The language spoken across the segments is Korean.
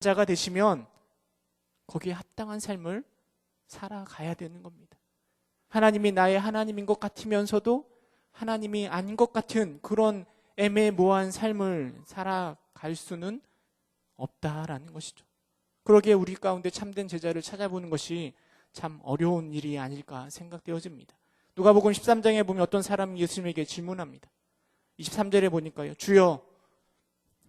자가 되시면 거기에 합당한 삶을 살아가야 되는 겁니다. 하나님이 나의 하나님인 것 같으면서도 하나님이 아닌 것 같은 그런 애매모호한 삶을 살아갈 수는 없다라는 것이죠. 그러기에 우리 가운데 참된 제자를 찾아보는 것이 참 어려운 일이 아닐까 생각되어집니다. 누가복음 13장에 보면 어떤 사람이 예수님에게 질문합니다. 23절에 보니까요, 주여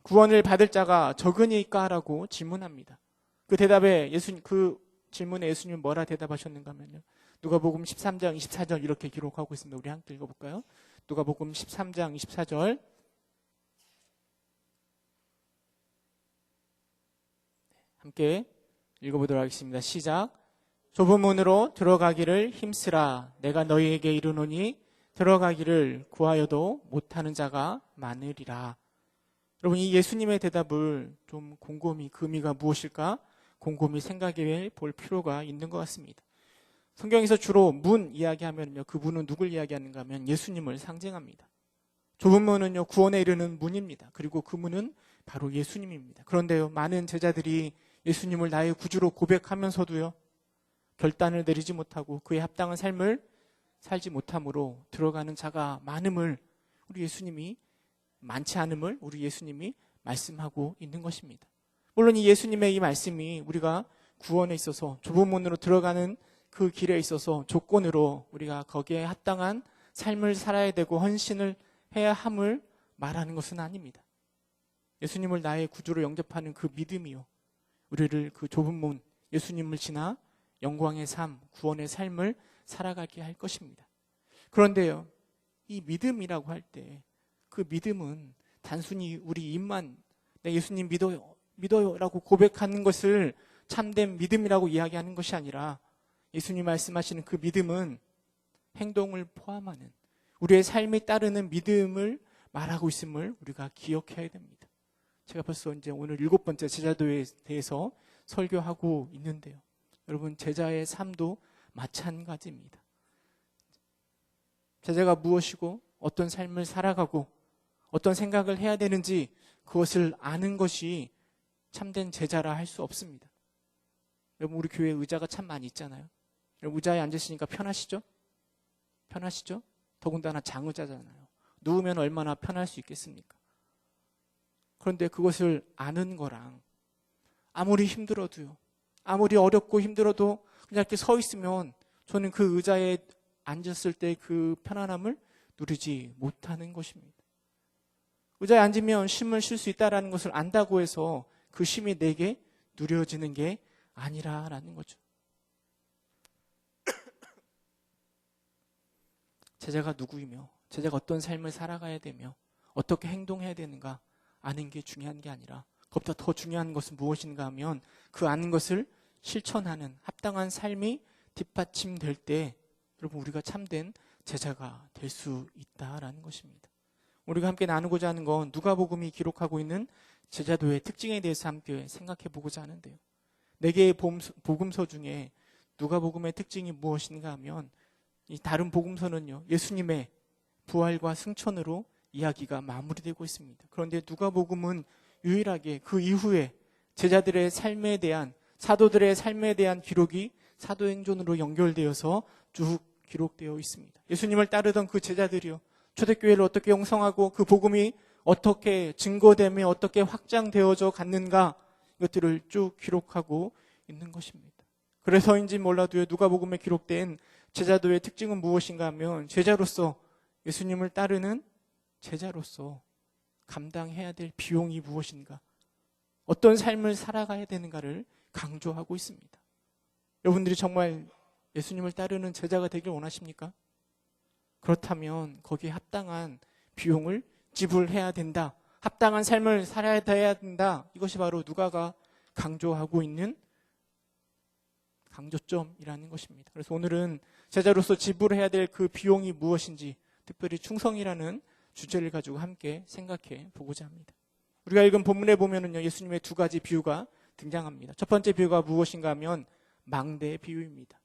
구원을 받을 자가 적으니까라고 질문합니다. 그 질문에 예수님은 뭐라 대답하셨는가 하면요, 누가복음 13장 24절 이렇게 기록하고 있습니다. 우리 함께 읽어볼까요? 누가복음 13장 24절. 함께 읽어보도록 하겠습니다. 시작. 좁은 문으로 들어가기를 힘쓰라. 내가 너희에게 이르노니 들어가기를 구하여도 못하는 자가 많으리라. 여러분, 이 예수님의 대답을 좀 곰곰이 그 의미가 무엇일까 곰곰이 생각해 볼 필요가 있는 것 같습니다. 성경에서 주로 문 이야기하면요, 그 문은 누굴 이야기하는가 하면 예수님을 상징합니다. 좁은 문은요, 구원에 이르는 문입니다. 그리고 그 문은 바로 예수님입니다. 그런데요, 많은 제자들이 예수님을 나의 구주로 고백하면서도요, 결단을 내리지 못하고 그에 합당한 삶을 살지 못함으로 들어가는 자가 많지 않음을 우리 예수님이 말씀하고 있는 것입니다. 물론 이 예수님의 이 말씀이 우리가 구원에 있어서 좁은 문으로 들어가는 그 길에 있어서 조건으로 우리가 거기에 합당한 삶을 살아야 되고 헌신을 해야 함을 말하는 것은 아닙니다. 예수님을 나의 구주로 영접하는 그 믿음이요, 우리를 그 좁은 문, 예수님을 지나 영광의 삶, 구원의 삶을 살아가게 할 것입니다. 그런데요, 이 믿음이라고 할 때 그 믿음은 단순히 우리 입만 예수님 믿어요 라고 고백하는 것을 참된 믿음이라고 이야기하는 것이 아니라 예수님 말씀하시는 그 믿음은 행동을 포함하는 우리의 삶에 따르는 믿음을 말하고 있음을 우리가 기억해야 됩니다. 제가 벌써 이제 오늘 7번째 제자도에 대해서 설교하고 있는데요, 여러분, 제자의 삶도 마찬가지입니다. 제자가 무엇이고 어떤 삶을 살아가고 어떤 생각을 해야 되는지 그것을 아는 것이 참된 제자라 할 수 없습니다. 여러분, 우리 교회에 의자가 참 많이 있잖아요. 여러분, 의자에 앉으시니까 편하시죠? 편하시죠? 더군다나 장의자잖아요. 누우면 얼마나 편할 수 있겠습니까? 그런데 그것을 아는 거랑 아무리 힘들어도요, 아무리 어렵고 힘들어도 그냥 이렇게 서 있으면 저는 그 의자에 앉았을 때 그 편안함을 누리지 못하는 것입니다. 의자에 앉으면 쉼을 쉴 수 있다는 것을 안다고 해서 그 쉼이 내게 누려지는 게 아니라는 거죠. 제자가 누구이며 제자가 어떤 삶을 살아가야 되며 어떻게 행동해야 되는가 아는 게 중요한 게 아니라 그것보다 더 중요한 것은 무엇인가 하면 그 아는 것을 실천하는 합당한 삶이 뒷받침될 때 여러분, 우리가 참된 제자가 될 수 있다라는 것입니다. 우리가 함께 나누고자 하는 건 누가복음이 기록하고 있는 제자도의 특징에 대해서 함께 생각해 보고자 하는데요, 4개의 복음서 중에 누가복음의 특징이 무엇인가 하면 이 다른 복음서는요, 예수님의 부활과 승천으로 이야기가 마무리되고 있습니다. 그런데 누가복음은 유일하게 그 이후에 제자들의 삶에 대한, 사도들의 삶에 대한 기록이 사도행전으로 연결되어서 쭉 기록되어 있습니다. 예수님을 따르던 그 제자들이요, 초대교회를 어떻게 형성하고 그 복음이 어떻게 증거되며 어떻게 확장되어져 갔는가, 이것들을 쭉 기록하고 있는 것입니다. 그래서인지 몰라도요, 누가복음에 기록된 제자도의 특징은 무엇인가 하면 제자로서, 예수님을 따르는 제자로서 감당해야 될 비용이 무엇인가, 어떤 삶을 살아가야 되는가를 강조하고 있습니다. 여러분들이 정말 예수님을 따르는 제자가 되길 원하십니까? 그렇다면 거기에 합당한 비용을 지불해야 된다, 합당한 삶을 살아야 된다. 이것이 바로 누가가 강조하고 있는 강조점이라는 것입니다. 그래서 오늘은 제자로서 지불해야 될 그 비용이 무엇인지, 특별히 충성이라는 주제를 가지고 함께 생각해 보고자 합니다. 우리가 읽은 본문에 보면은요, 예수님의 2가지 비유가 등장합니다. 첫 번째 비유가 무엇인가 하면 망대의 비유입니다.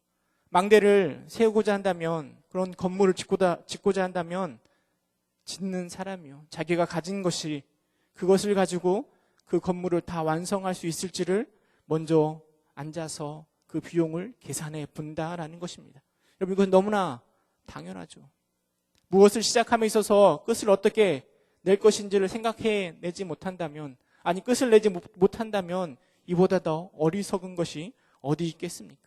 망대를 세우고자 한다면, 그런 건물을 짓고자 한다면 짓는 사람이요, 자기가 가진 것이, 그것을 가지고 그 건물을 다 완성할 수 있을지를 먼저 앉아서 그 비용을 계산해 본다라는 것입니다. 여러분, 이건 너무나 당연하죠. 무엇을 시작함에 있어서 끝을 어떻게 낼 것인지를 생각해내지 못한다면, 아니 끝을 내지 못한다면 이보다 더 어리석은 것이 어디 있겠습니까?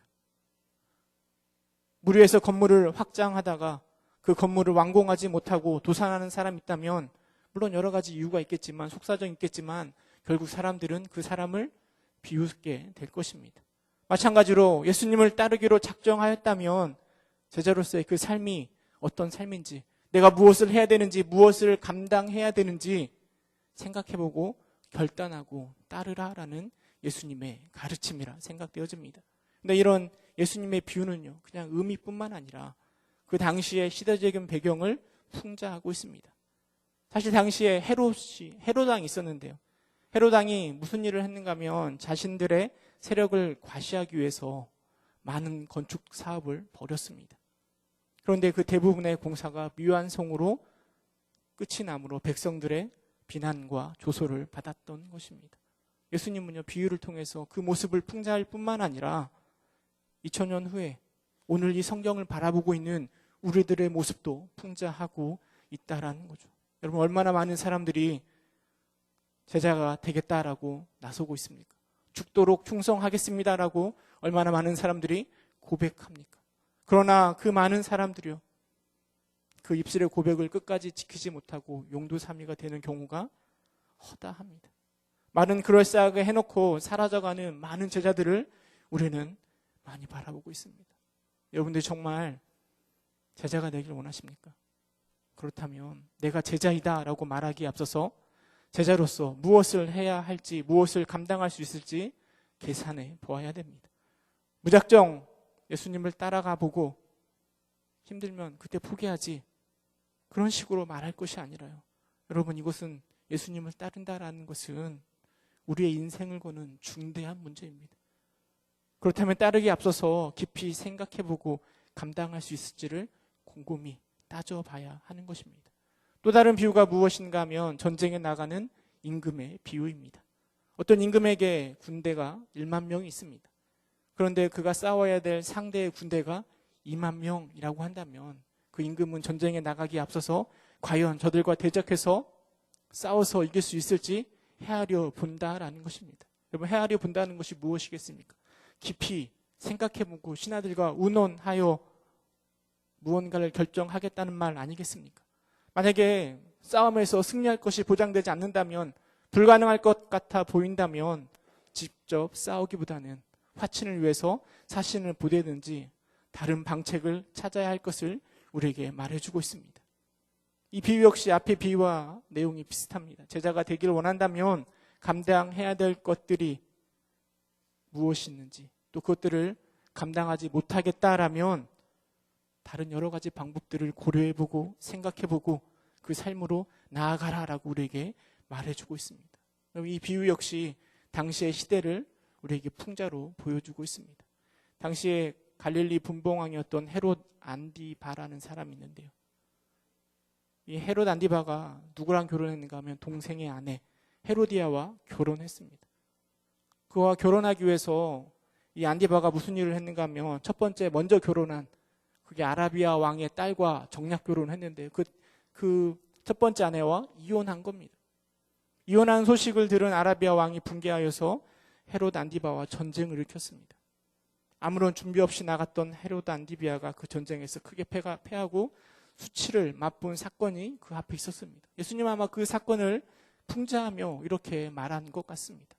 무리해서 건물을 확장하다가 그 건물을 완공하지 못하고 도산하는 사람이 있다면, 물론 여러 가지 이유가 있겠지만, 속사정이 있겠지만 결국 사람들은 그 사람을 비웃게 될 것입니다. 마찬가지로 예수님을 따르기로 작정하였다면 제자로서의 그 삶이 어떤 삶인지, 내가 무엇을 해야 되는지, 무엇을 감당해야 되는지 생각해보고 결단하고 따르라라는 예수님의 가르침이라 생각되어집니다. 근데 이런 예수님의 비유는요, 그냥 의미뿐만 아니라 그 당시의 시대적인 배경을 풍자하고 있습니다. 사실 당시에 헤롯왕이 있었는데요. 헤롯왕이 무슨 일을 했는가 하면 자신들의 세력을 과시하기 위해서 많은 건축 사업을 벌였습니다. 그런데 그 대부분의 공사가 미완성으로 끝이 나므로 백성들의 비난과 조소를 받았던 것입니다. 예수님은요, 비유를 통해서 그 모습을 풍자할 뿐만 아니라 2000년 후에 오늘 이 성경을 바라보고 있는 우리들의 모습도 풍자하고 있다라는 거죠. 여러분, 얼마나 많은 사람들이 제자가 되겠다라고 나서고 있습니까? 죽도록 충성하겠습니다라고 얼마나 많은 사람들이 고백합니까? 그러나 그 많은 사람들이요, 그 입술의 고백을 끝까지 지키지 못하고 용두사미가 되는 경우가 허다합니다. 말은 그럴싸하게 해놓고 사라져가는 많은 제자들을 우리는 많이 바라보고 있습니다. 여러분들 정말 제자가 되길 원하십니까? 그렇다면 내가 제자이다 라고 말하기에 앞서서 제자로서 무엇을 해야 할지, 무엇을 감당할 수 있을지 계산해 보아야 됩니다. 무작정 예수님을 따라가 보고 힘들면 그때 포기하지, 그런 식으로 말할 것이 아니라요. 여러분, 이것은 예수님을 따른다라는 것은 우리의 인생을 거는 중대한 문제입니다. 그렇다면 따르기에 앞서서 깊이 생각해보고 감당할 수 있을지를 곰곰이 따져봐야 하는 것입니다. 또 다른 비유가 무엇인가 하면 전쟁에 나가는 임금의 비유입니다. 어떤 임금에게 군대가 1만 명이 있습니다. 그런데 그가 싸워야 될 상대의 군대가 2만 명이라고 한다면 그 임금은 전쟁에 나가기에 앞서서 과연 저들과 대적해서 싸워서 이길 수 있을지 헤아려 본다라는 것입니다. 여러분, 헤아려 본다는 것이 무엇이겠습니까? 깊이 생각해보고 신하들과 의논하여 무언가를 결정하겠다는 말 아니겠습니까? 만약에 싸움에서 승리할 것이 보장되지 않는다면, 불가능할 것 같아 보인다면 직접 싸우기보다는 화친을 위해서 사신을 보내든지 다른 방책을 찾아야 할 것을 우리에게 말해주고 있습니다. 이 비유 역시 앞의 비유와 내용이 비슷합니다. 제자가 되기를 원한다면 감당해야 될 것들이 무엇이 있는지, 또 그것들을 감당하지 못하겠다라면 다른 여러 가지 방법들을 고려해보고 생각해보고 그 삶으로 나아가라라고 우리에게 말해주고 있습니다. 이 비유 역시 당시의 시대를 우리에게 풍자로 보여주고 있습니다. 당시에 갈릴리 분봉왕이었던 헤롯 안디바라는 사람이 있는데요. 이 헤롯 안디바가 누구랑 결혼했는가 하면 동생의 아내 헤로디아와 결혼했습니다. 그와 결혼하기 위해서 이 안디바가 무슨 일을 했는가 하면 첫 번째 먼저 결혼한, 그게 아라비아 왕의 딸과 정략 결혼했는데 그 첫 번째 아내와 이혼한 겁니다. 이혼한 소식을 들은 아라비아 왕이 분개하여서 헤롯 안디바와 전쟁을 일으켰습니다. 아무런 준비 없이 나갔던 헤롯 안디비아가 그 전쟁에서 크게 패하고 수치를 맛본 사건이 그 앞에 있었습니다. 예수님 아마 그 사건을 풍자하며 이렇게 말한 것 같습니다.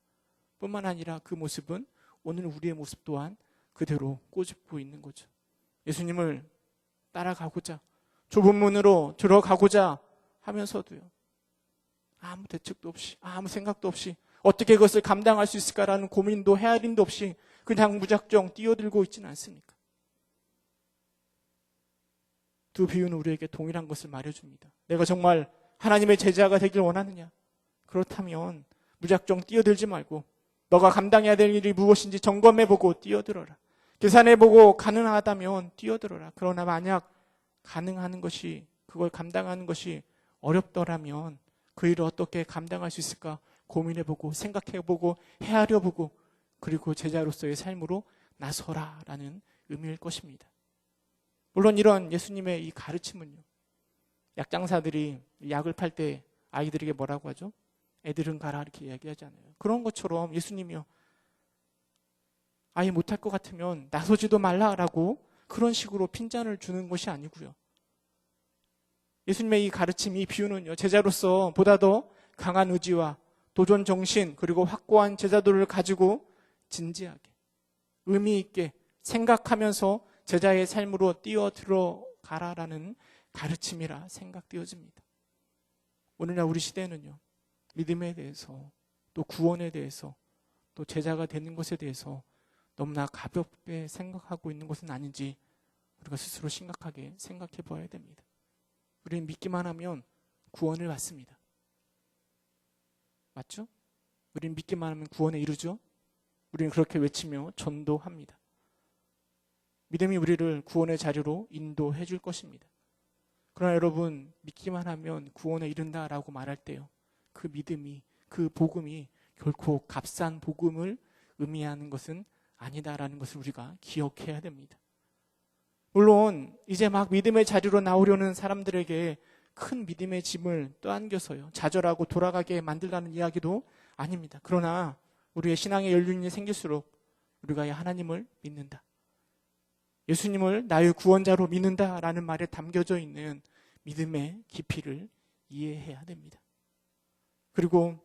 뿐만 아니라 그 모습은 오늘 우리의 모습 또한 그대로 꼬집고 있는 거죠. 예수님을 따라가고자, 좁은 문으로 들어가고자 하면서도요, 아무 대책도 없이, 아무 생각도 없이 어떻게 그것을 감당할 수 있을까라는 고민도 헤아림도 없이 그냥 무작정 뛰어들고 있지는 않습니까? 두 비유는 우리에게 동일한 것을 말해줍니다. 내가 정말 하나님의 제자가 되길 원하느냐? 그렇다면 무작정 뛰어들지 말고 너가 감당해야 될 일이 무엇인지 점검해보고 뛰어들어라. 계산해보고 가능하다면 뛰어들어라. 그러나 만약 가능하는 것이, 그걸 감당하는 것이 어렵더라면 그 일을 어떻게 감당할 수 있을까 고민해보고 생각해보고 헤아려보고 그리고 제자로서의 삶으로 나서라라는 의미일 것입니다. 물론 이런 예수님의 이 가르침은요, 약장사들이 약을 팔 때 아이들에게 뭐라고 하죠? 애들은 가라 이렇게 이야기하잖아요. 그런 것처럼 예수님이요, 아예 못할 것 같으면 나서지도 말라라고 그런 식으로 핀잔을 주는 것이 아니고요. 예수님의 이 가르침, 이 비유는요, 제자로서 보다 더 강한 의지와 도전 정신 그리고 확고한 제자도를 가지고 진지하게 의미 있게 생각하면서 제자의 삶으로 뛰어 들어가라라는 가르침이라 생각되어집니다. 오늘날 우리 시대는요, 믿음에 대해서 또 구원에 대해서 또 제자가 되는 것에 대해서 너무나 가볍게 생각하고 있는 것은 아닌지 우리가 스스로 심각하게 생각해 보아야 됩니다. 우리는 믿기만 하면 구원을 받습니다. 맞죠? 우리는 믿기만 하면 구원에 이르죠? 우리는 그렇게 외치며 전도합니다. 믿음이 우리를 구원의 자리로 인도해 줄 것입니다. 그러나 여러분, 믿기만 하면 구원에 이른다라고 말할 때요, 그 믿음이, 그 복음이 결코 값싼 복음을 의미하는 것은 아니다라는 것을 우리가 기억해야 됩니다. 물론 이제 막 믿음의 자리로 나오려는 사람들에게 큰 믿음의 짐을 떠안겨서요, 좌절하고 돌아가게 만들라는 이야기도 아닙니다. 그러나 우리의 신앙의 연륜이 생길수록 우리가 하나님을 믿는다, 예수님을 나의 구원자로 믿는다라는 말에 담겨져 있는 믿음의 깊이를 이해해야 됩니다. 그리고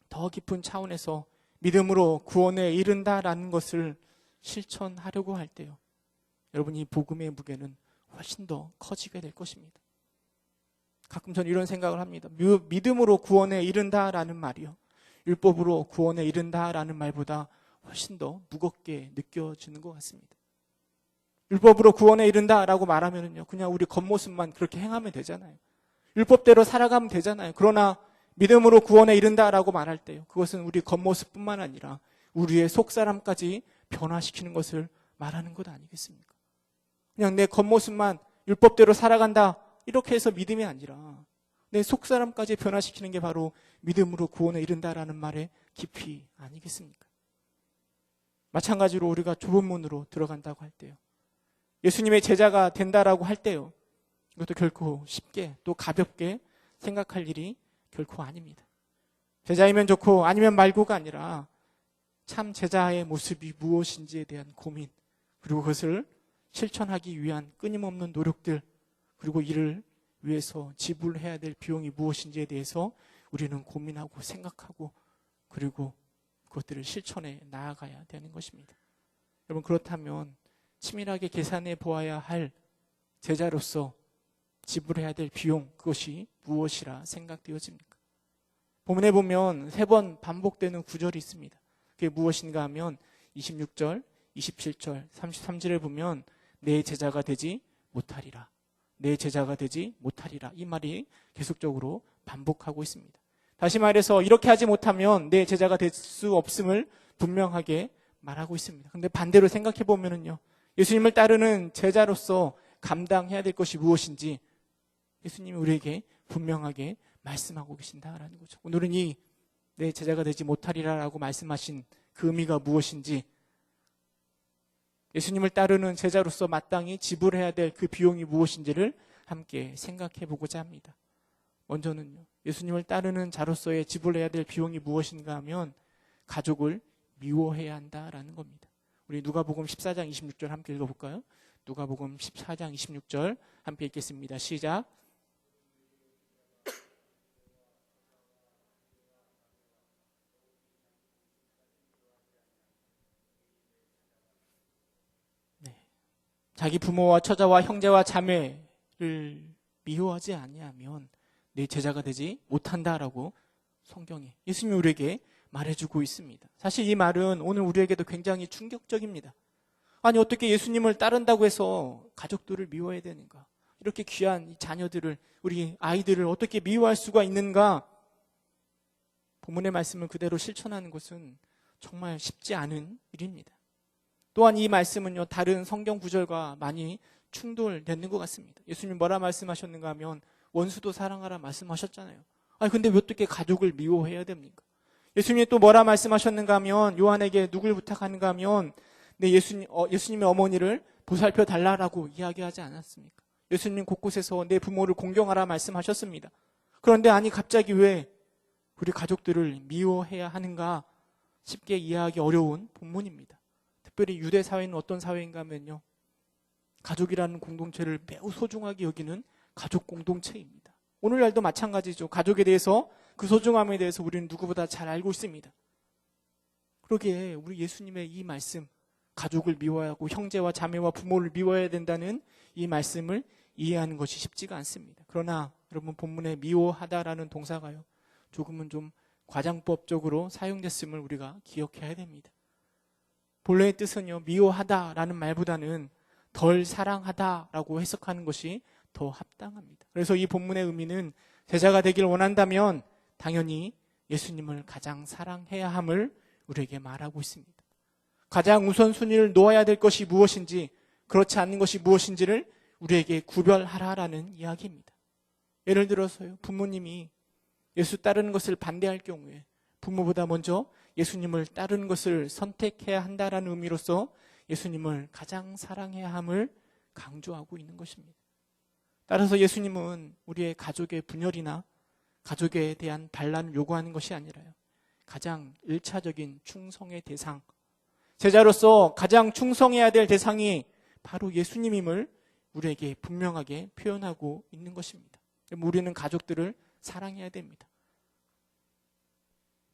더 깊은 차원에서 믿음으로 구원에 이른다라는 것을 실천하려고 할 때요, 여러분, 이 복음의 무게는 훨씬 더 커지게 될 것입니다. 가끔 저는 이런 생각을 합니다. 믿음으로 구원에 이른다라는 말이요, 율법으로 구원에 이른다라는 말보다 훨씬 더 무겁게 느껴지는 것 같습니다. 율법으로 구원에 이른다라고 말하면요, 그냥 우리 겉모습만 그렇게 행하면 되잖아요. 율법대로 살아가면 되잖아요. 그러나 믿음으로 구원에 이른다라고 말할 때요, 그것은 우리 겉모습뿐만 아니라 우리의 속사람까지 변화시키는 것을 말하는 것 아니겠습니까? 그냥 내 겉모습만 율법대로 살아간다 이렇게 해서 믿음이 아니라 내 속사람까지 변화시키는 게 바로 믿음으로 구원에 이른다라는 말의 깊이 아니겠습니까? 마찬가지로 우리가 좁은 문으로 들어간다고 할 때요, 예수님의 제자가 된다라고 할 때요, 이것도 결코 쉽게 또 가볍게 생각할 일이 결코 아닙니다. 제자이면 좋고 아니면 말고가 아니라 참 제자의 모습이 무엇인지에 대한 고민, 그리고 그것을 실천하기 위한 끊임없는 노력들, 그리고 이를 위해서 지불해야 될 비용이 무엇인지에 대해서 우리는 고민하고 생각하고 그리고 그것들을 실천해 나아가야 되는 것입니다. 여러분, 그렇다면 치밀하게 계산해 보아야 할 제자로서 지불해야 될 비용, 그것이 무엇이라 생각되어집니까? 본문에 보면 3번 반복되는 구절이 있습니다. 그게 무엇인가 하면 26절, 27절, 33절에 보면 내 제자가 되지 못하리라, 내 제자가 되지 못하리라, 이 말이 계속적으로 반복하고 있습니다. 다시 말해서 이렇게 하지 못하면 내 제자가 될 수 없음을 분명하게 말하고 있습니다. 그런데 반대로 생각해 보면요, 예수님을 따르는 제자로서 감당해야 될 것이 무엇인지 예수님이 우리에게 분명하게 말씀하고 계신다라는 거죠. 오늘은 이 내 제자가 되지 못하리라라고 말씀하신 그 의미가 무엇인지, 예수님을 따르는 제자로서 마땅히 지불해야 될 그 비용이 무엇인지를 함께 생각해 보고자 합니다. 먼저는요, 예수님을 따르는 자로서의 지불해야 될 비용이 무엇인가 하면 가족을 미워해야 한다라는 겁니다. 우리 누가복음 14장 26절 함께 읽어볼까요? 누가복음 14장 26절 함께 읽겠습니다. 시작. 자기 부모와 처자와 형제와 자매를 미워하지 아니하면 내 제자가 되지 못한다라고 성경에 예수님이 우리에게 말해주고 있습니다. 사실 이 말은 오늘 우리에게도 굉장히 충격적입니다. 아니, 어떻게 예수님을 따른다고 해서 가족들을 미워해야 되는가? 이렇게 귀한 자녀들을, 우리 아이들을 어떻게 미워할 수가 있는가? 본문의 말씀을 그대로 실천하는 것은 정말 쉽지 않은 일입니다. 또한 이 말씀은요, 다른 성경 구절과 많이 충돌되는 것 같습니다. 예수님이 뭐라 말씀하셨는가 하면 원수도 사랑하라 말씀하셨잖아요. 근데 왜 어떻게 가족을 미워해야 됩니까? 예수님이 또 뭐라 말씀하셨는가 하면, 요한에게 누굴 부탁하는가 하면, 예수님의 어머니를 보살펴 달라라고 이야기하지 않았습니까? 예수님 곳곳에서 내 부모를 공경하라 말씀하셨습니다. 그런데 갑자기 왜 우리 가족들을 미워해야 하는가 쉽게 이해하기 어려운 본문입니다. 특별히 유대 사회는 어떤 사회인가 하면요, 가족이라는 공동체를 매우 소중하게 여기는 가족 공동체입니다. 오늘날도 마찬가지죠. 가족에 대해서, 그 소중함에 대해서 우리는 누구보다 잘 알고 있습니다. 그러기에 우리 예수님의 이 말씀, 가족을 미워하고 형제와 자매와 부모를 미워해야 된다는 이 말씀을 이해하는 것이 쉽지가 않습니다. 그러나 여러분, 본문에 미워하다라는 동사가요, 조금은 좀 과장법적으로 사용됐음을 우리가 기억해야 됩니다. 본래의 뜻은요, 미워하다라는 말보다는 덜 사랑하다라고 해석하는 것이 더 합당합니다. 그래서 이 본문의 의미는 제자가 되길 원한다면 당연히 예수님을 가장 사랑해야 함을 우리에게 말하고 있습니다. 가장 우선순위를 놓아야 될 것이 무엇인지, 그렇지 않는 것이 무엇인지를 우리에게 구별하라라는 이야기입니다. 예를 들어서요, 부모님이 예수 따르는 것을 반대할 경우에 부모보다 먼저 예수님을 따르는 것을 선택해야 한다라는 의미로서 예수님을 가장 사랑해야 함을 강조하고 있는 것입니다. 따라서 예수님은 우리의 가족의 분열이나 가족에 대한 반란을 요구하는 것이 아니라요, 가장 1차적인 충성의 대상, 제자로서 가장 충성해야 될 대상이 바로 예수님임을 우리에게 분명하게 표현하고 있는 것입니다. 우리는 가족들을 사랑해야 됩니다.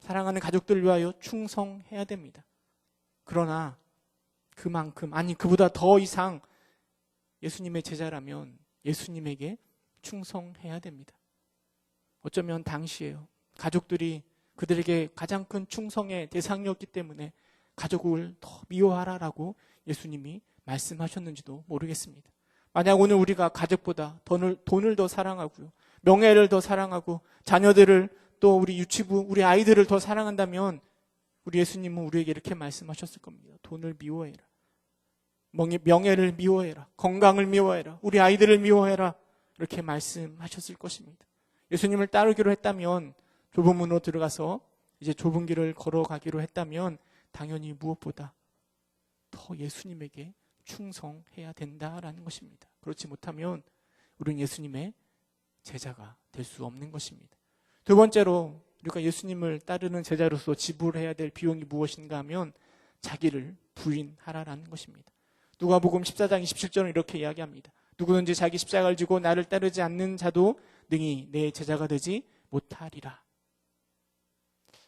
사랑하는 가족들을 위하여 충성해야 됩니다. 그러나 그만큼, 그보다 더 이상 예수님의 제자라면 예수님에게 충성해야 됩니다. 어쩌면 당시에요, 가족들이 그들에게 가장 큰 충성의 대상이었기 때문에 가족을 더 미워하라라고 예수님이 말씀하셨는지도 모르겠습니다. 만약 오늘 우리가 가족보다 돈을 더 사랑하고요, 명예를 더 사랑하고 자녀들을, 또 우리 유치부, 우리 아이들을 더 사랑한다면 우리 예수님은 우리에게 이렇게 말씀하셨을 겁니다. 돈을 미워해라, 명예를 미워해라, 건강을 미워해라, 우리 아이들을 미워해라, 이렇게 말씀하셨을 것입니다. 예수님을 따르기로 했다면, 좁은 문으로 들어가서 이제 좁은 길을 걸어가기로 했다면 당연히 무엇보다 더 예수님에게 충성해야 된다라는 것입니다. 그렇지 못하면 우리는 예수님의 제자가 될 수 없는 것입니다. 두 번째로, 우리가 예수님을 따르는 제자로서 지불해야 될 비용이 무엇인가 하면 자기를 부인하라라는 것입니다. 누가복음 14장 27절은 이렇게 이야기합니다. 누구든지 자기 십자가를 지고 나를 따르지 않는 자도 능히 내 제자가 되지 못하리라.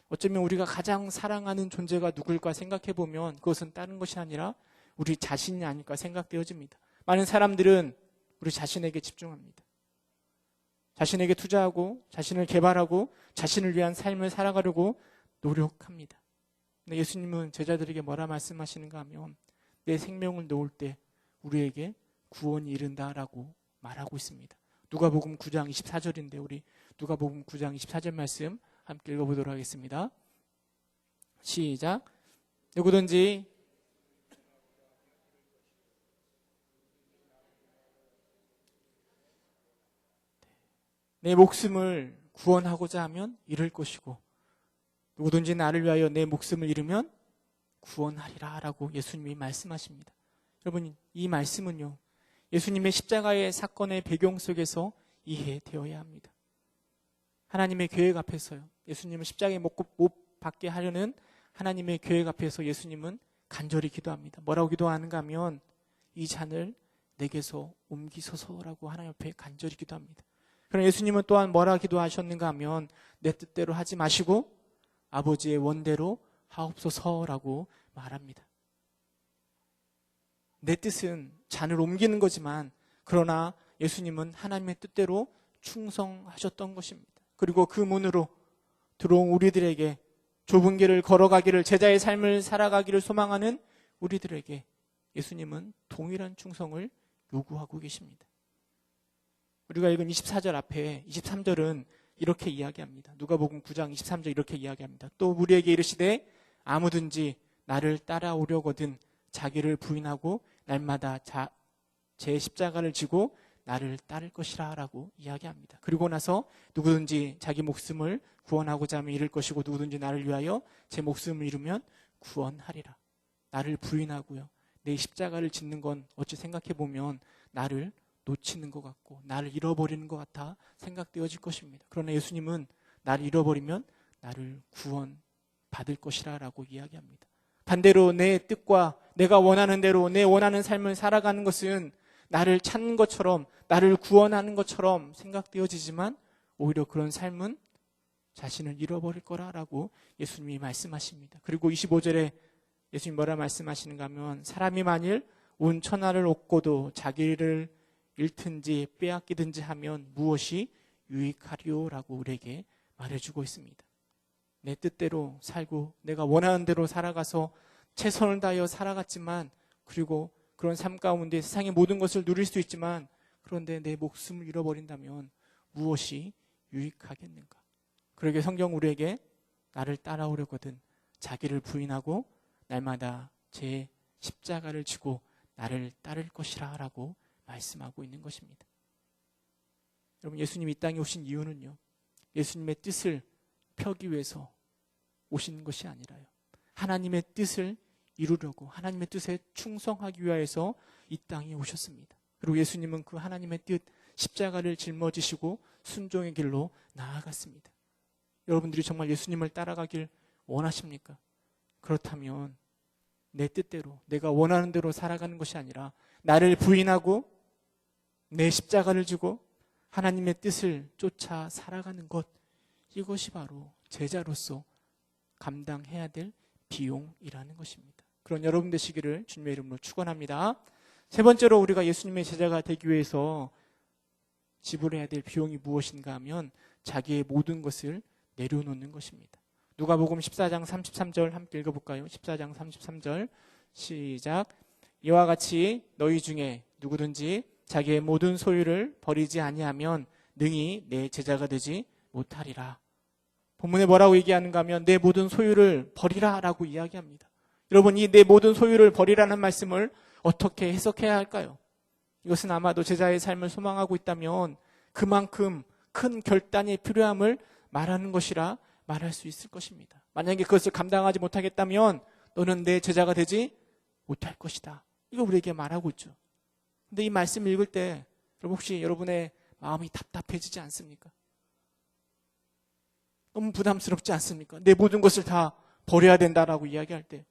어쩌면 우리가 가장 사랑하는 존재가 누굴까 생각해보면 그것은 다른 것이 아니라 우리 자신이 아닐까 생각되어집니다. 많은 사람들은 우리 자신에게 집중합니다. 자신에게 투자하고 자신을 개발하고 자신을 위한 삶을 살아가려고 노력합니다. 근데 예수님은 제자들에게 뭐라 말씀하시는가 하면 내 생명을 놓을 때 우리에게 구원이 이른다라고 말하고 있습니다. 누가복음 9장 24절인데 우리 누가복음 9장 24절 말씀 함께 읽어보도록 하겠습니다. 시작. 누구든지 내 목숨을 구원하고자 하면 잃을 것이고 누구든지 나를 위하여 내 목숨을 잃으면 구원하리라 라고 예수님이 말씀하십니다. 여러분, 이 말씀은요, 예수님의 십자가의 사건의 배경 속에서 이해되어야 합니다. 하나님의 계획 앞에서요, 예수님을 십자가에 못 박게 하려는 하나님의 계획 앞에서 예수님은 간절히 기도합니다. 뭐라고 기도하는가 하면 이 잔을 내게서 옮기소서라고 하나님 앞에 간절히 기도합니다. 그럼 예수님은 또한 뭐라 기도하셨는가 하면 내 뜻대로 하지 마시고 아버지의 원대로 하옵소서라고 말합니다. 내 뜻은 잔을 옮기는 거지만 그러나 예수님은 하나님의 뜻대로 충성하셨던 것입니다. 그리고 그 문으로 들어온 우리들에게 좁은 길을 걸어가기를, 제자의 삶을 살아가기를 소망하는 우리들에게 예수님은 동일한 충성을 요구하고 계십니다. 우리가 읽은 24절 앞에 23절은 이렇게 이야기합니다. 누가복음 9장 23절 이렇게 이야기합니다. 또 우리에게 이르시되 아무든지 나를 따라오려거든 자기를 부인하고 날마다 제 십자가를 지고 나를 따를 것이라 라고 이야기합니다. 그리고 나서 누구든지 자기 목숨을 구원하고자 하면 잃을 것이고 누구든지 나를 위하여 제 목숨을 잃으면 구원하리라. 나를 부인하고요. 내 십자가를 짓는 건 어찌 생각해보면 나를 놓치는 것 같고 나를 잃어버리는 것 같아 생각되어질 것입니다. 그러나 예수님은 나를 잃어버리면 나를 구원받을 것이라 라고 이야기합니다. 반대로 내 뜻과 내가 원하는 대로 내 원하는 삶을 살아가는 것은 나를 찾는 것처럼 나를 구원하는 것처럼 생각되어지지만 오히려 그런 삶은 자신을 잃어버릴 거라라고 예수님이 말씀하십니다. 그리고 25절에 예수님이 뭐라 말씀하시는가 하면 사람이 만일 온 천하를 얻고도 자기를 잃든지 빼앗기든지 하면 무엇이 유익하리요라고 우리에게 말해주고 있습니다. 내 뜻대로 살고 내가 원하는 대로 살아가서 최선을 다하여 살아갔지만 그리고 그런 삶 가운데 세상의 모든 것을 누릴 수 있지만 그런데 내 목숨을 잃어버린다면 무엇이 유익하겠는가? 그러게 성경 우리에게 나를 따라오려거든 자기를 부인하고 날마다 제 십자가를 지고 나를 따를 것이라 라고 말씀하고 있는 것입니다. 여러분 예수님이 이 땅에 오신 이유는요. 예수님의 뜻을 펴기 위해서 오신 것이 아니라요. 하나님의 뜻을 이루려고 하나님의 뜻에 충성하기 위해서 이 땅에 오셨습니다. 그리고 예수님은 그 하나님의 뜻 십자가를 짊어지시고 순종의 길로 나아갔습니다. 여러분들이 정말 예수님을 따라가길 원하십니까? 그렇다면 내 뜻대로 내가 원하는 대로 살아가는 것이 아니라 나를 부인하고 내 십자가를 지고 하나님의 뜻을 쫓아 살아가는 것, 이것이 바로 제자로서 감당해야 될 비용이라는 것입니다. 그런 여러분 되시기를 주님의 이름으로 축원합니다. 세 번째로 우리가 예수님의 제자가 되기 위해서 지불해야 될 비용이 무엇인가 하면 자기의 모든 것을 내려놓는 것입니다. 누가복음 14장 33절 함께 읽어볼까요? 14장 33절 시작. 이와 같이 너희 중에 누구든지 자기의 모든 소유를 버리지 아니하면 능히 내 제자가 되지 못하리라. 본문에 뭐라고 얘기하는가 하면 내 모든 소유를 버리라 라고 이야기합니다. 여러분 이 내 모든 소유를 버리라는 말씀을 어떻게 해석해야 할까요? 이것은 아마도 제자의 삶을 소망하고 있다면 그만큼 큰 결단이 필요함을 말하는 것이라 말할 수 있을 것입니다. 만약에 그것을 감당하지 못하겠다면 너는 내 제자가 되지 못할 것이다. 이거 우리에게 말하고 있죠. 근데 이 말씀 읽을 때 혹시 여러분의 마음이 답답해지지 않습니까? 너무 부담스럽지 않습니까? 내 모든 것을 다 버려야 된다라고 이야기할 때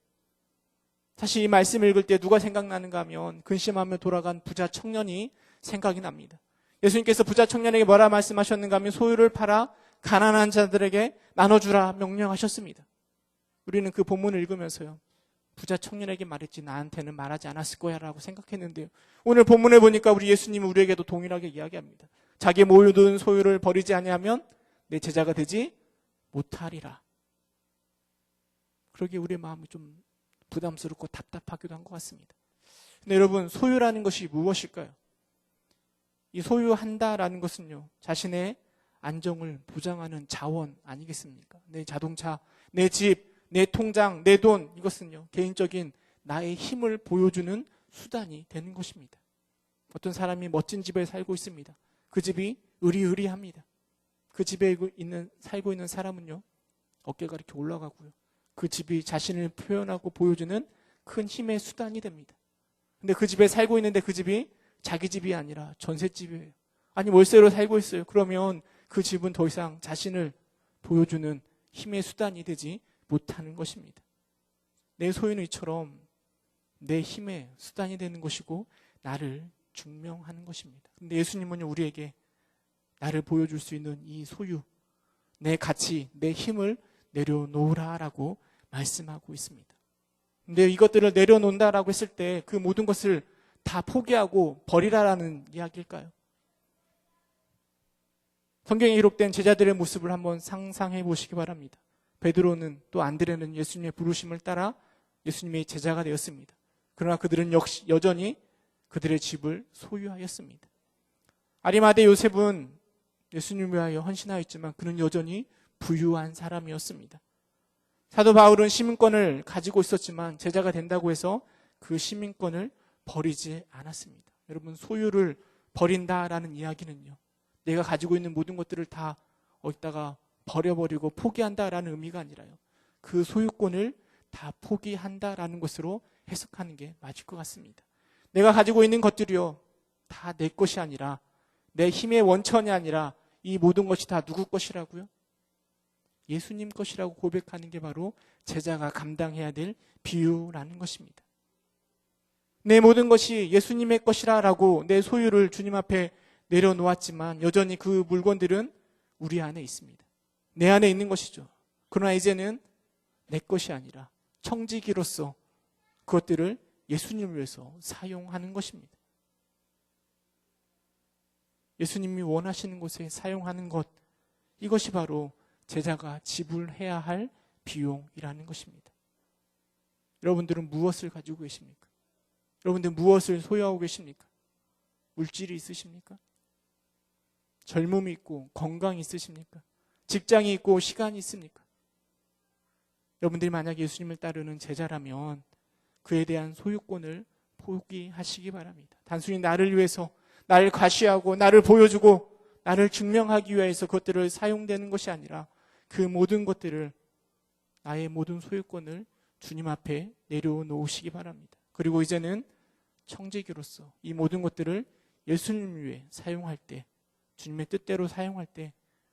사실 이 말씀을 읽을 때 누가 생각나는가 하면 근심하며 돌아간 부자 청년이 생각이 납니다. 예수님께서 부자 청년에게 뭐라 말씀하셨는가 하면 소유를 팔아 가난한 자들에게 나눠주라 명령하셨습니다. 우리는 그 본문을 읽으면서요. 부자 청년에게 말했지 나한테는 말하지 않았을 거야 라고 생각했는데요. 오늘 본문을 보니까 우리 예수님은 우리에게도 동일하게 이야기합니다. 자기 모든 소유를 버리지 아니하면 내 제자가 되지 못하리라. 그러기에 우리의 마음이 좀 부담스럽고 답답하기도 한 것 같습니다. 근데 여러분 소유라는 것이 무엇일까요? 이 소유한다라는 것은요. 자신의 안정을 보장하는 자원 아니겠습니까? 내 자동차, 내 집, 내 통장, 내 돈 이것은요. 개인적인 나의 힘을 보여주는 수단이 되는 것입니다. 어떤 사람이 멋진 집에 살고 있습니다. 그 집이 으리으리합니다. 그 집에 살고 있는 사람은요. 어깨가 이렇게 올라가고요. 그 집이 자신을 표현하고 보여주는 큰 힘의 수단이 됩니다. 근데 그 집에 살고 있는데 그 집이 자기 집이 아니라 전셋집이에요. 아니 월세로 살고 있어요. 그러면 그 집은 더 이상 자신을 보여주는 힘의 수단이 되지 못하는 것입니다. 내 소유는 이처럼 내 힘의 수단이 되는 것이고 나를 증명하는 것입니다. 근데 예수님은 우리에게 나를 보여줄 수 있는 이 소유, 내 가치, 내 힘을 내려놓으라라고 말씀하고 있습니다. 근데 이것들을 내려놓는다라고 했을 때 그 모든 것을 다 포기하고 버리라라는 이야기일까요? 성경에 기록된 제자들의 모습을 한번 상상해 보시기 바랍니다. 베드로는 또 안드레는 예수님의 부르심을 따라 예수님의 제자가 되었습니다. 그러나 그들은 역시 여전히 그들의 집을 소유하였습니다. 아리마대 요셉은 예수님을 위하여 헌신하였지만 그는 여전히 부유한 사람이었습니다. 사도 바울은 시민권을 가지고 있었지만 제자가 된다고 해서 그 시민권을 버리지 않았습니다. 여러분 소유를 버린다라는 이야기는요, 내가 가지고 있는 모든 것들을 다 어디다가 버려버리고 포기한다라는 의미가 아니라요, 그 소유권을 다 포기한다라는 것으로 해석하는 게 맞을 것 같습니다. 내가 가지고 있는 것들이요, 다 내 것이 아니라, 내 힘의 원천이 아니라 이 모든 것이 다 누구 것이라고요? 예수님 것이라고 고백하는 게 바로 제자가 감당해야 될 비유라는 것입니다. 내 모든 것이 예수님의 것이라고 내 소유를 주님 앞에 내려놓았지만 여전히 그 물건들은 우리 안에 있습니다. 내 안에 있는 것이죠. 그러나 이제는 내 것이 아니라 청지기로서 그것들을 예수님을 위해서 사용하는 것입니다. 예수님이 원하시는 곳에 사용하는 것, 이것이 바로 제자가 지불해야 할 비용이라는 것입니다. 여러분들은 무엇을 가지고 계십니까? 여러분들 무엇을 소유하고 계십니까? 물질이 있으십니까? 젊음이 있고 건강이 있으십니까? 직장이 있고 시간이 있습니까? 여러분들이 만약에 예수님을 따르는 제자라면 그에 대한 소유권을 포기하시기 바랍니다. 단순히 나를 위해서, 나를 과시하고 나를 보여주고 나를 증명하기 위해서 그것들을 사용되는 것이 아니라 그 모든 것들을, 나의 모든 소유권을 주님 앞에 내려놓으시기 바랍니다. 그리고 이제는 청지기로서 이 모든 것들을 예수님을 위해 사용할 때, 주님의 뜻대로 사용할 때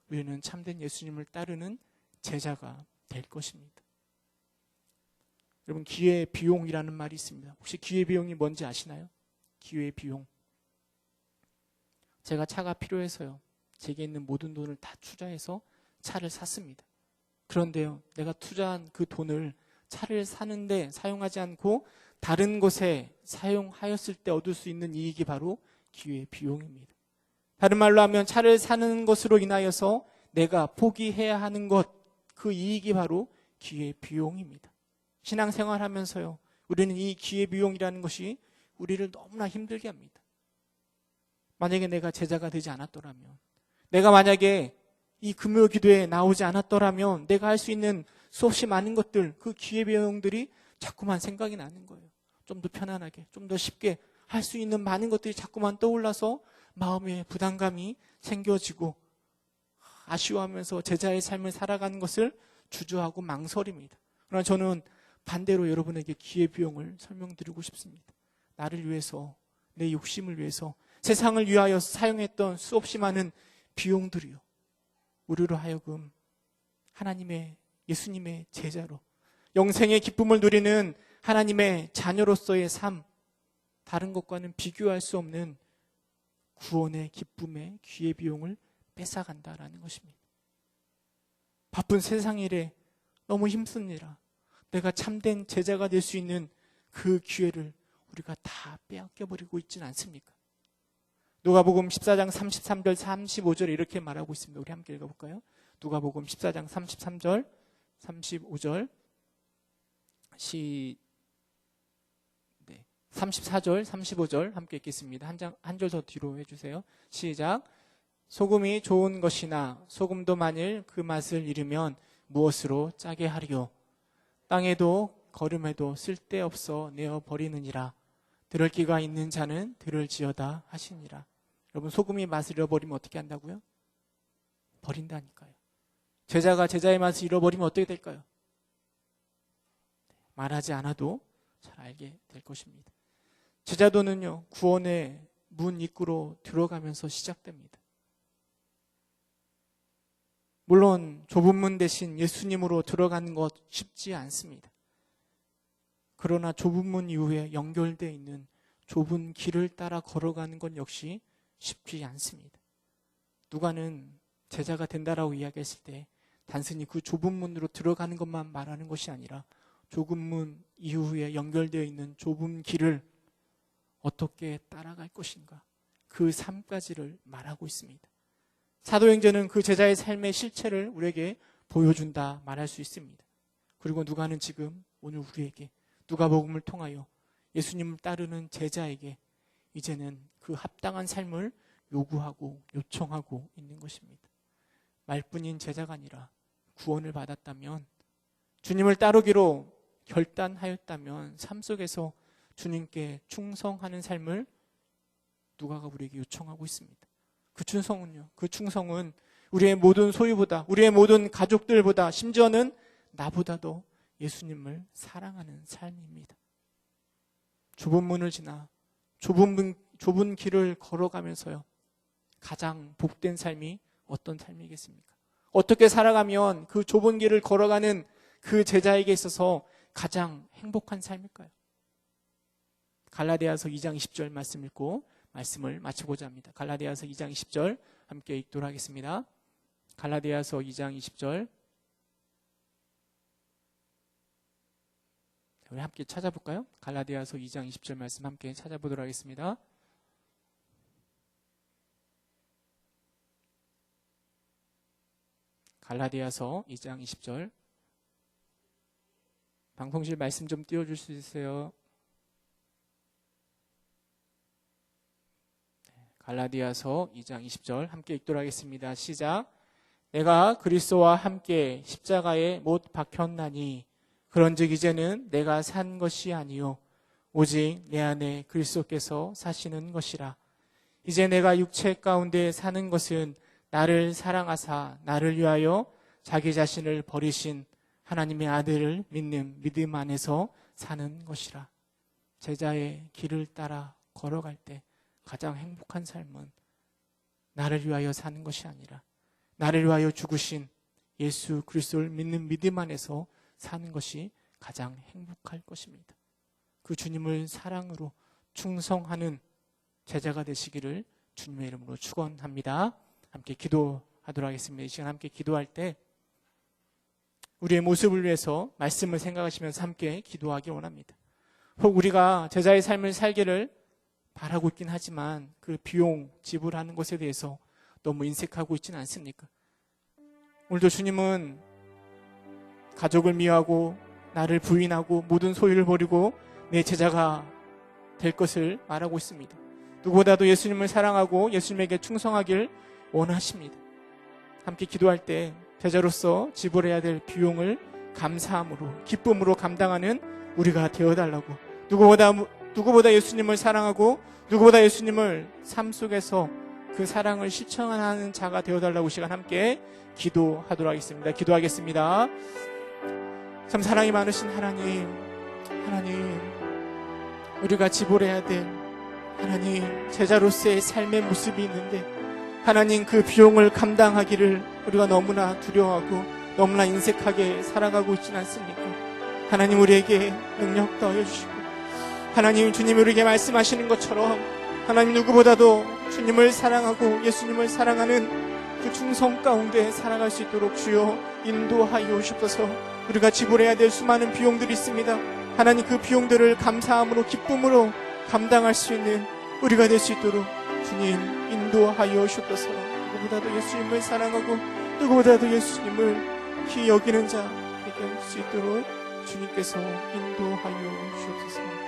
우리는 참된 예수님을 따르는 제자가 될 것입니다. 여러분, 기회 비용이라는 말이 있습니다. 혹시 기회 비용이 뭔지 아시나요? 기회 비용. 제가 차가 필요해서요, 제게 있는 모든 돈을 다 투자해서 차를 샀습니다. 그런데요, 내가 투자한 그 돈을 차를 사는데 사용하지 않고 다른 곳에 사용하였을 때 얻을 수 있는 이익이 바로 기회 비용입니다. 다른 말로 하면 차를 사는 것으로 인하여서 내가 포기해야 하는 것, 그 이익이 바로 기회 비용입니다. 신앙생활 하면서요, 우리는 이 기회 비용이라는 것이 우리를 너무나 힘들게 합니다. 만약에 내가 제자가 되지 않았더라면, 내가 만약에 이 금요 기도에 나오지 않았더라면 내가 할 수 있는 수없이 많은 것들, 그 기회비용들이 자꾸만 생각이 나는 거예요. 좀 더 편안하게, 좀 더 쉽게 할 수 있는 많은 것들이 자꾸만 떠올라서 마음에 부담감이 생겨지고 아쉬워하면서 제자의 삶을 살아가는 것을 주저하고 망설입니다. 그러나 저는 반대로 여러분에게 기회비용을 설명드리고 싶습니다. 나를 위해서, 내 욕심을 위해서, 세상을 위하여 사용했던 수없이 많은 비용들이요, 우리로 하여금 하나님의, 예수님의 제자로 영생의 기쁨을 누리는 하나님의 자녀로서의 삶, 다른 것과는 비교할 수 없는 구원의 기쁨의 기회비용을 뺏어간다라는 것입니다. 바쁜 세상 일에 너무 힘쓰느라 내가 참된 제자가 될 수 있는 그 기회를 우리가 다 빼앗겨버리고 있지는 않습니까? 누가복음 14장 33절 35절에 이렇게 말하고 있습니다. 우리 함께 읽어볼까요? 누가복음 14장 33절 35절 34절 35절 함께 읽겠습니다. 한 절 더 뒤로 해주세요. 시작. 소금이 좋은 것이나 소금도 만일 그 맛을 잃으면 무엇으로 짜게 하리요? 땅에도 거름에도 쓸데없어 내어버리느니라. 들을 기가 있는 자는 들을지어다 하시니라. 여러분, 소금이 맛을 잃어버리면 어떻게 한다고요? 버린다니까요. 제자가 제자의 맛을 잃어버리면 어떻게 될까요? 말하지 않아도 잘 알게 될 것입니다. 제자도는요, 구원의 문 입구로 들어가면서 시작됩니다. 물론 좁은 문 대신 예수님으로 들어가는 것 쉽지 않습니다. 그러나 좁은 문 이후에 연결되어 있는 좁은 길을 따라 걸어가는 건 역시 쉽지 않습니다. 누가는 제자가 된다라고 이야기했을 때 단순히 그 좁은 문으로 들어가는 것만 말하는 것이 아니라 좁은 문 이후에 연결되어 있는 좁은 길을 어떻게 따라갈 것인가, 그 삶까지를 말하고 있습니다. 사도행전은 그 제자의 삶의 실체를 우리에게 보여준다 말할 수 있습니다. 그리고 누가는 지금 오늘 우리에게 누가복음을 통하여 예수님을 따르는 제자에게 이제는 그 합당한 삶을 요구하고 요청하고 있는 것입니다. 말뿐인 제자가 아니라 구원을 받았다면, 주님을 따르기로 결단하였다면 삶 속에서 주님께 충성하는 삶을 누가가 우리에게 요청하고 있습니다. 그 충성은요, 그 충성은 우리의 모든 소유보다, 우리의 모든 가족들보다, 심지어는 나보다도 예수님을 사랑하는 삶입니다. 좁은 문을 지나 좁은 길을 걸어가면서요, 가장 복된 삶이 어떤 삶이겠습니까? 어떻게 살아가면 그 좁은 길을 걸어가는 그 제자에게 있어서 가장 행복한 삶일까요? 갈라디아서 2장 20절 말씀 읽고 말씀을 마치고자 합니다. 갈라디아서 2장 20절 함께 읽도록 하겠습니다. 갈라디아서 2장 20절, 우리 함께 찾아볼까요? 갈라디아서 2장 20절 말씀 함께 찾아보도록 하겠습니다. 갈라디아서 2장 20절, 방송실 말씀 좀 띄워줄 수 있어요? 갈라디아서 2장 20절 함께 읽도록 하겠습니다. 시작. 내가 그리스도와 함께 십자가에 못 박혔나니 그런즉 이제는 내가 산 것이 아니요 오직 내 안에 그리스도께서 사시는 것이라. 이제 내가 육체 가운데 사는 것은 나를 사랑하사 나를 위하여 자기 자신을 버리신 하나님의 아들을 믿는 믿음 안에서 사는 것이라. 제자의 길을 따라 걸어갈 때 가장 행복한 삶은 나를 위하여 사는 것이 아니라 나를 위하여 죽으신 예수 그리스도를 믿는 믿음 안에서 사는 것이 가장 행복할 것입니다. 그 주님을 사랑으로 충성하는 제자가 되시기를 주님의 이름으로 축원합니다. 함께 기도하도록 하겠습니다. 이 시간 함께 기도할 때 우리의 모습을 위해서 말씀을 생각하시면서 함께 기도하기 원합니다. 혹 우리가 제자의 삶을 살기를 바라고 있긴 하지만 그 비용 지불하는 것에 대해서 너무 인색하고 있지는 않습니까? 오늘도 주님은 가족을 미워하고 나를 부인하고 모든 소유를 버리고 내 제자가 될 것을 말하고 있습니다. 누구보다도 예수님을 사랑하고 예수님에게 충성하길 원하십니다. 함께 기도할 때 제자로서 지불해야 될 비용을 감사함으로 기쁨으로 감당하는 우리가 되어달라고, 누구보다 예수님을 사랑하고 누구보다 예수님을 삶 속에서 그 사랑을 실천하는 자가 되어달라고 시간 함께 기도하도록 하겠습니다. 기도하겠습니다. 참 사랑이 많으신 하나님, 우리가 지불해야 될 하나님 제자로서의 삶의 모습이 있는데 하나님 그 비용을 감당하기를 우리가 너무나 두려워하고 너무나 인색하게 살아가고 있지는 않습니까? 하나님 우리에게 능력 더하여 주시고 하나님 주님이 우리에게 말씀하시는 것처럼 하나님 누구보다도 주님을 사랑하고 예수님을 사랑하는 그 충성 가운데 살아갈 수 있도록 주여 인도하여 주옵소서. 우리가 지불해야 될 수많은 비용들이 있습니다. 하나님 그 비용들을 감사함으로 기쁨으로 감당할 수 있는 우리가 될 수 있도록 주님 인도하여 주옵소서. 누구보다도 예수님을 사랑하고 누구보다도 예수님을 귀히 여기는 자 되게 할 수 있도록 주님께서 인도하여 주옵소서.